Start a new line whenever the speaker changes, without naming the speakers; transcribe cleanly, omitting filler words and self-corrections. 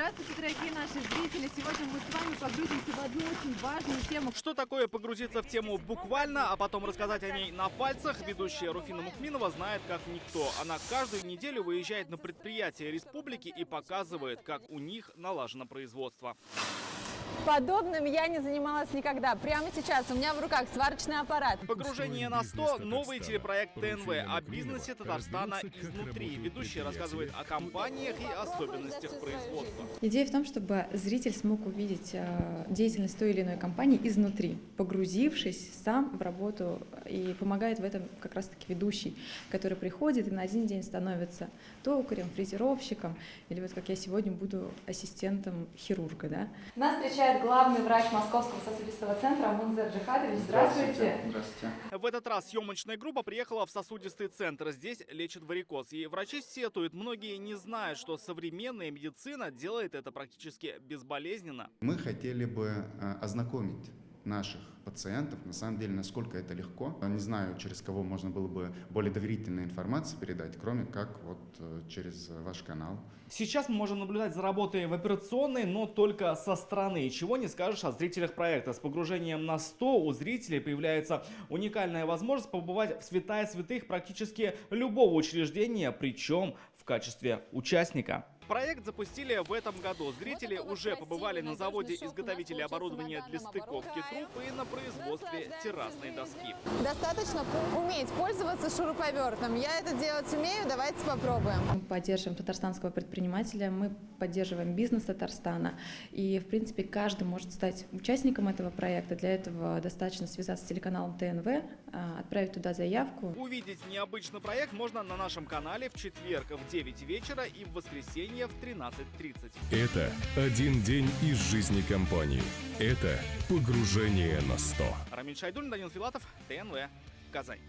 Здравствуйте, дорогие наши зрители! Сегодня мы с вами погрузимся в одну очень важную тему.
Что такое погрузиться в тему буквально, а потом рассказать о ней на пальцах, ведущая Руфина Мухминова знает как никто. Она каждую неделю выезжает на предприятия республики и показывает, как у них налажено производство.
Подобным я не занималась никогда. Прямо сейчас у меня в руках сварочный аппарат.
Погружение на 100 – новый телепроект ТНВ о бизнесе Татарстана изнутри. Ведущая рассказывает о компаниях и особенностях производства.
Идея в том, чтобы зритель смог увидеть деятельность той или иной компании изнутри, погрузившись сам в работу, и помогает в этом как раз-таки ведущий, который приходит и на один день становится токарем, фрезеровщиком, или вот как я сегодня буду ассистентом хирурга. Да? Нас встречает главный врач Московского сосудистого центра Мунзер Джихадович. Здравствуйте.
Здравствуйте.
В этот раз съемочная группа приехала в сосудистый центр. Здесь лечат варикоз. И врачи сетуют. Многие не знают, что современная медицина делает это практически безболезненно.
Мы хотели бы ознакомить наших пациентов, на самом деле, насколько это легко. Не знаю, через кого можно было бы более доверительную информацию передать, кроме как вот через ваш канал.
Сейчас мы можем наблюдать за работой в операционной, но только со стороны. Чего не скажешь о зрителях проекта. С погружением на 100 у зрителей появляется уникальная возможность побывать в святая святых практически любого учреждения, причем в качестве участника. Проект запустили в этом году. Зрители уже побывали на заводе изготовителя оборудования для стыковки труб и на производстве террасной доски.
Достаточно уметь пользоваться шуруповертом. Я это делать умею, давайте попробуем.
Мы поддерживаем татарстанского предпринимателя, мы поддерживаем бизнес Татарстана. И, в принципе, каждый может стать участником этого проекта. Для этого достаточно связаться с телеканалом ТНВ, отправить туда заявку.
Увидеть необычный проект можно на нашем канале в четверг в 9 вечера и в воскресенье в 13:30.
Это один день из жизни компании. Это погружение на 100.
Рамиль Шайдуллин, Данил Филатов, ТНВ, Казань.